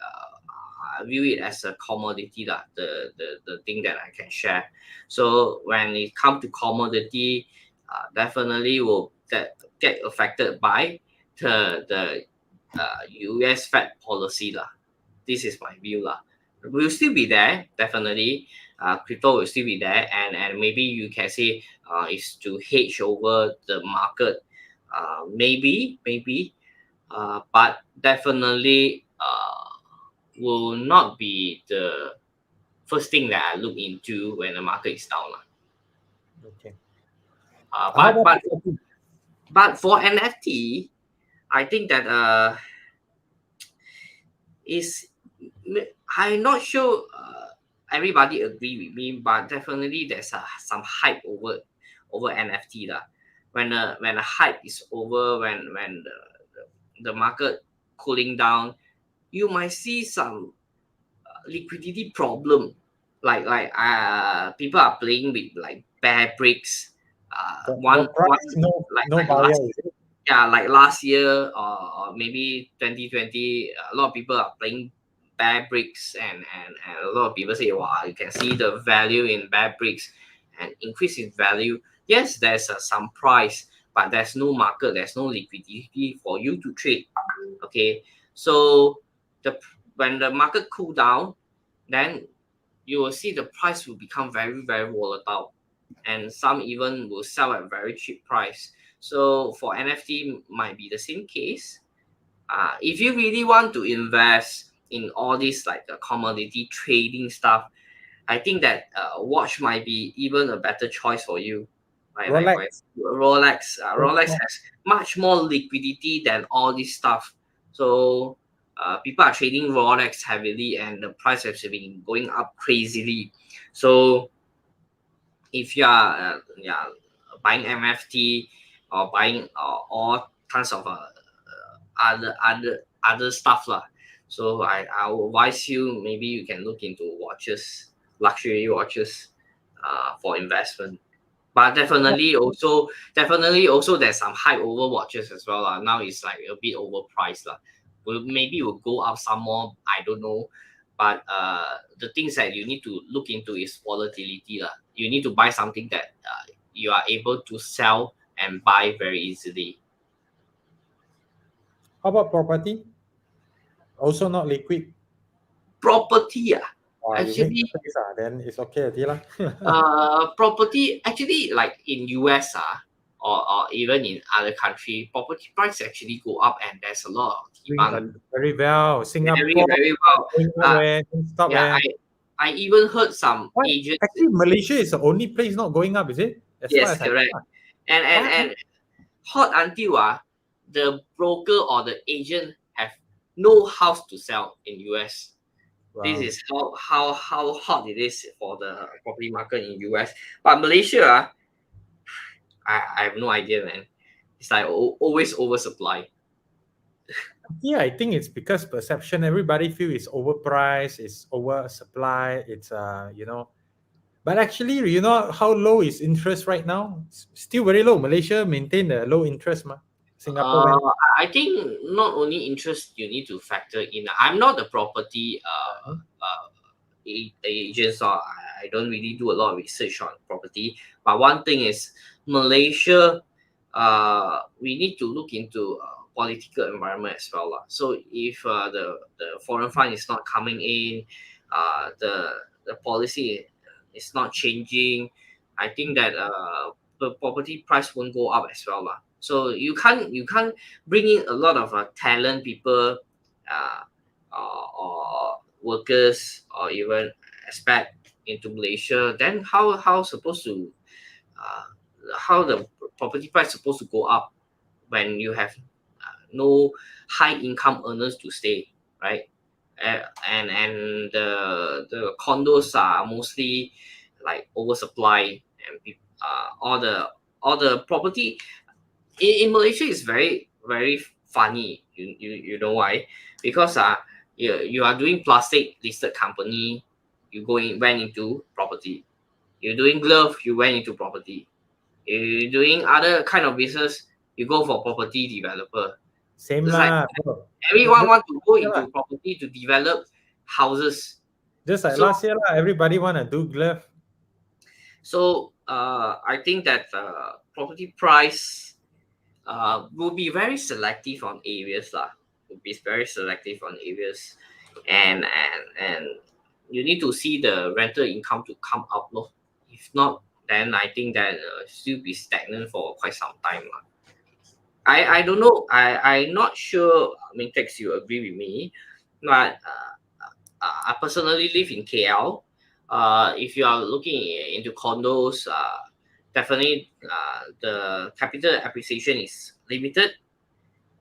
B: I view it as a commodity lah, the thing that I can share. So when it comes to commodity, definitely will get affected by the US Fed policy lah. This is my view lah. Will still be there, definitely. crypto will still be there, and maybe you can say is to hedge over the market, maybe, but definitely will not be the first thing that I look into when the market is down.
A: Okay.
B: Uh,
A: How
B: but
A: about
B: but
A: property?
B: but for NFT, I think that is I'm not sure everybody agree with me, but definitely there's some hype over NFT lah. When the hype is over, when the market cooling down, you might see some liquidity problem, people are playing with like bear bricks.
A: The
B: One
A: price, no, no
B: like
A: buyer,
B: last
A: is it?
B: yeah, like last year, or maybe 2020, a lot of people are playing bear bricks, and a lot of people say, wow, you can see the value in bear bricks and increase in value. Yes, there's some price, but there's no market, there's no liquidity for you to trade. Okay, so the when the market cool down, then you will see the price will become very, very volatile, and some even will sell at very cheap price. So for NFT might be the same case. If you really want to invest in all this like the commodity trading stuff, I think that watch might be even a better choice for you. Like for
A: Rolex.
B: Rolex, Rolex has much more liquidity than all this stuff. So people are trading Rolex heavily, and the price has been going up crazily. So if you are buying MFT or buying all kinds of other stuff lah. So I will advise you, maybe you can look into watches, luxury watches, for investment. But definitely also there's some hype over watches as well. Now it's like a bit overpriced. Maybe it will go up some more, I don't know. But the things that you need to look into is volatility. You need to buy something that you are able to sell and buy very easily.
A: How about property? Also not liquid.
B: Property,
A: You make the
B: actually,
A: face, then it's okay already lah.
B: property actually, like in US, or even in other country, property price actually go up, and there's a lot of
A: Doing
B: demand.
A: very well.
B: Very,
A: Singapore
B: very well.
A: going up,
B: Uh,
A: don't stop,
B: yeah, I even heard some
A: What?
B: agents.
A: Actually, Malaysia is the only place not going up, is it? As far
B: Yes,
A: as I
B: correct.
A: know. What?
B: And hot until the broker or the agent have no house to sell in US. This
A: Wow.
B: is how hot it is for the property market in US. But Malaysia, I have no idea, man. It's like always oversupply.
A: Yeah, I think it's because perception. Everybody feel it's overpriced, it's oversupply, it's But actually, you know how low is interest right now? It's still very low. Malaysia maintain the low interest, Singapore went.
B: I think not only interest you need to factor in. I'm not the property agents, or I don't really do a lot of research on property. But one thing is Malaysia, we need to look into political environment as well. So if the foreign fund is not coming in, the policy is not changing, I think that the property price won't go up as well. So you can't bring in a lot of talent people, uh, or workers, or even expat into Malaysia. Then how supposed to uh, how the property price supposed to go up when you have no high income earners to stay, right? And the condos are mostly like oversupply, and all the property in Malaysia is very, very funny. You know why? Because you are doing plastic listed company, went into property. You're doing glove, you went into property. You're doing other kind of business, you go for property developer.
A: Same
B: Just like
A: lah, bro.
B: everyone
A: Just
B: want to go
A: yeah, lah.
B: into property to develop houses.
A: Just like
B: So
A: last year lah. Everybody wanna do glove.
B: I think that property price will be very selective on areas lah. Will be very selective on areas, and you need to see the rental income to come up. No? If not, then I think that still be stagnant for quite some time. I don't know. I'm not sure, Mintex, you agree with me, but I personally live in KL. If you are looking into condos, definitely the capital appreciation is limited.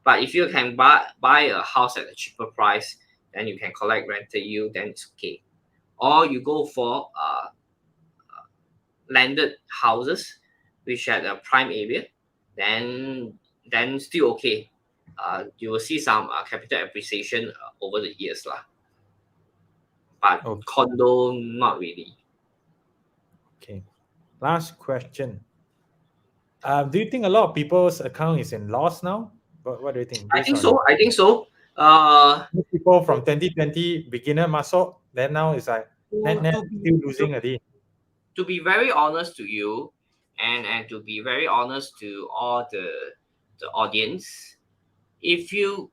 B: But if you can buy a house at a cheaper price, then you can collect rental yield, then it's okay. Or you go for landed houses, which at a prime area, then still okay. You will see some capital appreciation over the years lah. But
A: Okay.
B: condo, not really.
A: Okay. Last question. Do you think a lot of people's account is in loss now? What do you think?
B: I
A: Based
B: think
A: on
B: so. I think so.
A: most people from 2020 beginner masuk, then now it's like net
B: To
A: still losing a day.
B: to be very honest to you, and to be very honest to all the audience, if you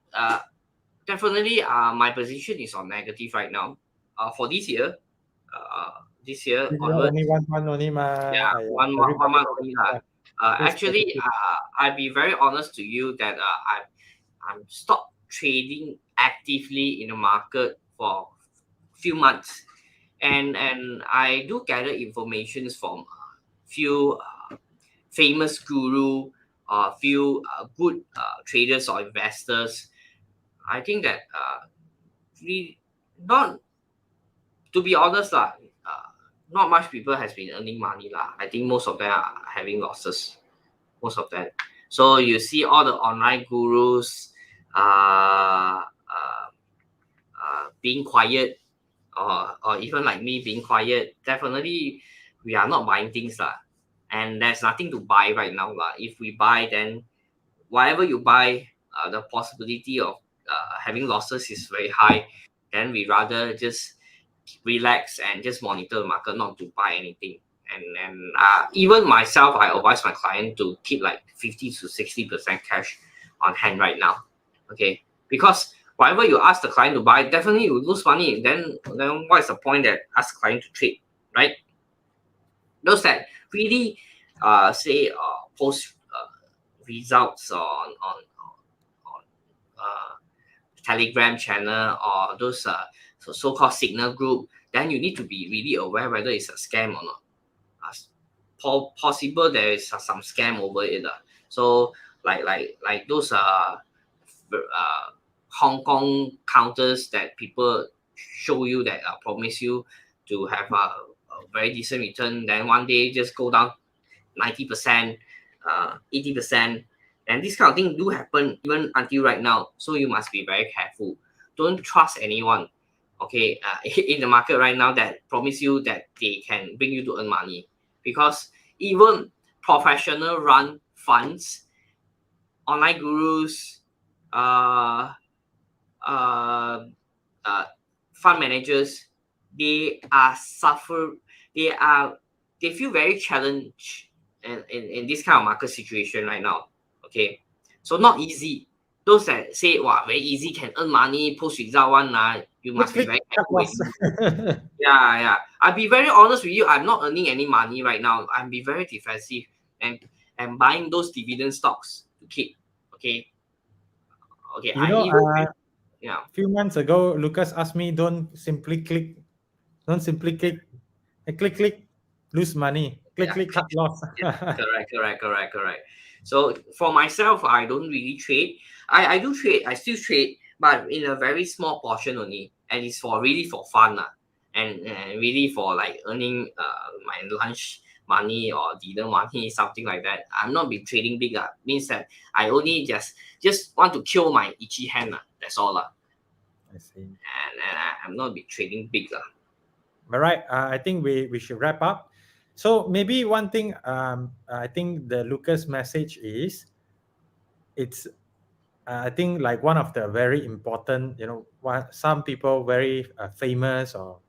B: definitely my position is on negative right now. For this year onward,
A: Only one month only
B: yeah, one
A: everybody
B: month
A: knows
B: only
A: that.
B: actually, I'll be very honest to you that I'm stopped trading actively in the market for few months, and I do gather information from few famous guru, few good traders or investors. I think that we not, to be honest lah, not much people has been earning money lah. I think most of them are having losses, most of them. So you see all the online gurus being quiet, or even like me being quiet. Definitely, we are not buying things lah, and there's nothing to buy right now lah. If we buy, then whatever you buy, the possibility of having losses is very high. Then we rather just relax and just monitor the market, not to buy anything. And even myself, I advise my client to keep like 50 to 60% cash on hand right now. Okay, because whatever you ask the client to buy, definitely you lose money. Then what's the point that ask client to trade, right? Those that really say post results on Telegram channel, or those so-called signal group, then you need to be really aware whether it's a scam or not. Possible there is some scam over it. So like those Hong Kong counters that people show you that promise you to have a very decent return, then one day just go down 90%, 80%. And this kind of thing do happen even until right now. So you must be very careful. Don't trust anyone, okay, in the market right now that promise you that they can bring you to earn money. Because even professional run funds, online gurus, fund managers, they feel very challenged in this kind of market situation right now. Okay, so not easy. Those that say, wow, very easy, can earn money, post result one, you must be very careful. Yeah. I'll be very honest with you. I'm not earning any money right now. I'm be very defensive and buying those dividend stocks to keep. Okay.
A: A few months ago, Lucas asked me, don't simply click, lose money. Click, cut loss.
B: Correct. So for myself, I don't really trade. I do trade. I still trade, but in a very small portion only, and it's really for fun, and really for like earning my lunch money or dinner money, something like that. I'm not be trading big. Means that I only just want to kill my itchy hand. That's all.
A: I see.
B: And I'm not be trading big.
A: All right. I think we should wrap up. So maybe one thing, I think the Lucas message is, it's I think like one of the very important, some people very famous, or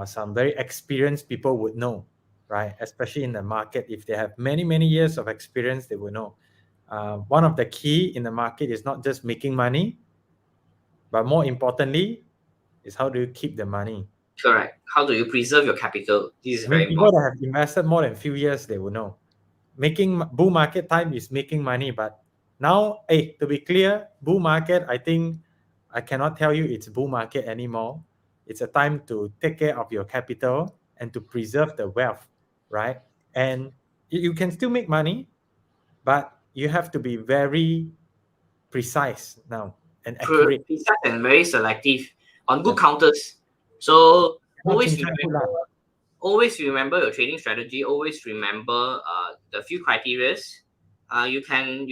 A: some very experienced people would know, right? Especially in the market, if they have many years of experience, they will know. One of the key in the market is not just making money, but more importantly, is how do you keep the money,
B: Correct. How do you preserve your capital? This is
A: I mean,
B: very
A: people
B: important.
A: that have invested more than few years, they will know. Making bull market time is making money, but now, hey, to be clear, bull market, I think I cannot tell you it's bull market anymore. It's a time to take care of your capital and to preserve the wealth, right? And you can still make money, but you have to be very precise now and accurate.
B: Precise and very selective on good
A: Yes.
B: counters. So
A: Not cincai put lah.
B: always remember your trading strategy. Always remember the few criterias. You can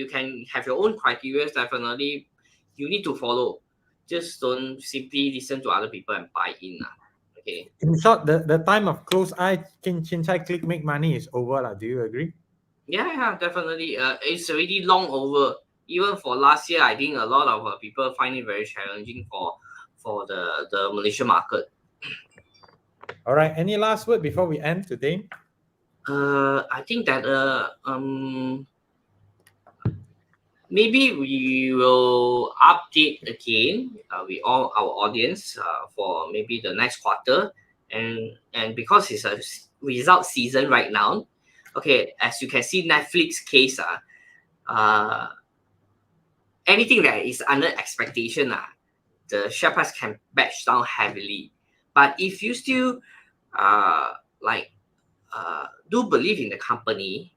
B: have your own criterias. Definitely, you need to follow. Just don't simply listen to other people and buy in. Okay.
A: In short, the time of close eye, cincai click make money is over lah. Do you agree?
B: Yeah, definitely. It's already long over. Even for last year, I think a lot of people find it very challenging for the Malaysia market.
A: All right. Any last word before we end today?
B: I think that maybe we will update again with all our audience for maybe the next quarter, and because it's a result season right now. Okay, as you can see, Netflix case anything that is under expectation the share price can bash down heavily. But if you still uh, like do believe in the company,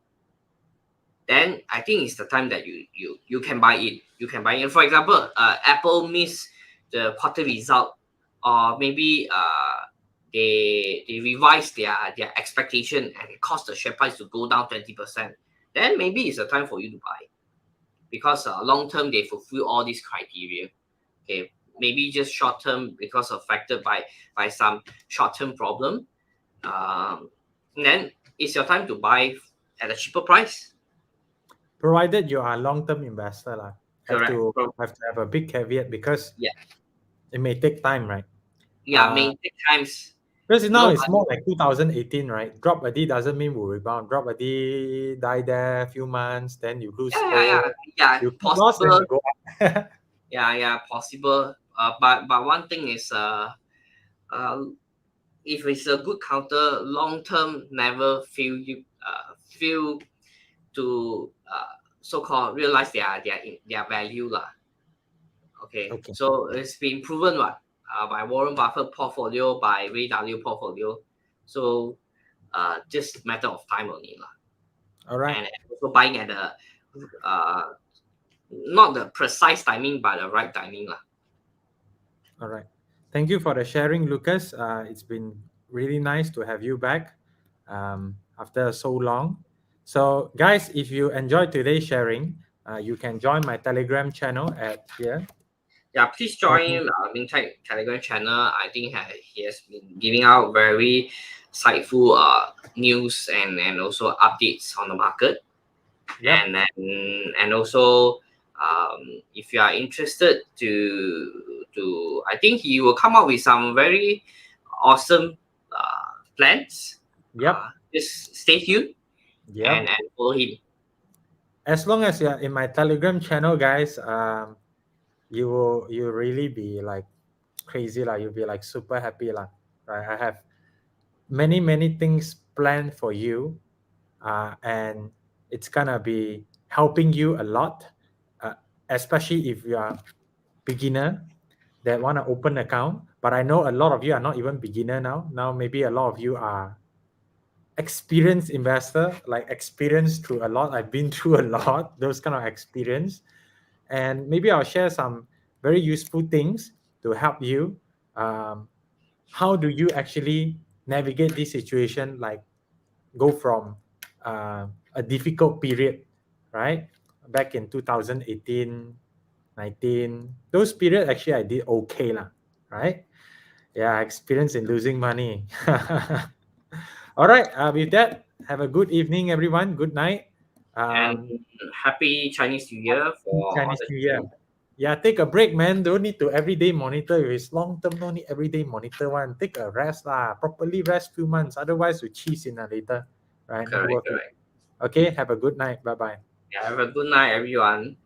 B: then I think it's the time that you can buy it. You can buy it. For example, Apple missed the quarter result, or maybe they revised their expectation and it caused the share price to go down 20%. Then maybe it's a time for you to buy, because long term they fulfill all these criteria. Okay, maybe just short term because affected by some short term problem. Then it's your time to buy at a cheaper price.
A: Provided you are a long-term investor lah. Have
B: Correct.
A: to have a big caveat because
B: Yeah.
A: it may take time, right?
B: Yeah, main times.
A: Because now it's
B: Nobody.
A: more like 2018, right? Drop a D doesn't mean we'll rebound. Drop a D, die there a few months, then you lose hope.
B: Yeah.
A: You keep lost, then
B: Possible.
A: you go up.
B: Yeah, possible. But one thing is uh, if it's a good counter, long term never feel to so called realize their value lah. Okay,
A: Okay.
B: so it's been proven by Warren Buffett portfolio, by Ray Dalio portfolio. So just matter of time only lah.
A: All right.
B: And also buying at the not the precise timing but the right timing lah.
A: All right. Thank you for the sharing, Lucas. It's been really nice to have you back after so long. So, guys, if you enjoyed today's sharing, you can join my Telegram channel at here.
B: Yeah, please join Ming Tai Telegram channel. I think he has been giving out very insightful news and also updates on the market.
A: Yep.
B: And also if you are interested to I think he will come up with some very awesome plans.
A: Yep.
B: Just stay tuned.
A: Yep.
B: And follow him.
A: As long as you're in my Telegram channel, guys, you really be like crazy lah. You'll be like super happy lah. Right? I have many things planned for you, and it's gonna be helping you a lot, especially if you are beginner that want to open account. But I know a lot of you are not even beginner now. Now maybe a lot of you are experienced investor, like experienced through a lot. I've been through a lot, those kind of experience. And maybe I'll share some very useful things to help you. How do you actually navigate this situation, like go from a difficult period, right? Back in 2018, 19, those period actually I did okay lah, right? Yeah, experience in losing money. All right, with that, have a good evening, everyone. Good night.
B: And happy Chinese New Year for all
A: Chinese
B: the
A: New Year. Yeah, take a break, man. Don't need to everyday monitor. If it's long term, no need everyday monitor one. Take a rest lah. Properly rest few months. Otherwise, you cheese in later. Right? Not worth it.
B: correct.
A: Okay, have a good night. Bye bye.
B: Yeah, have a good night, everyone.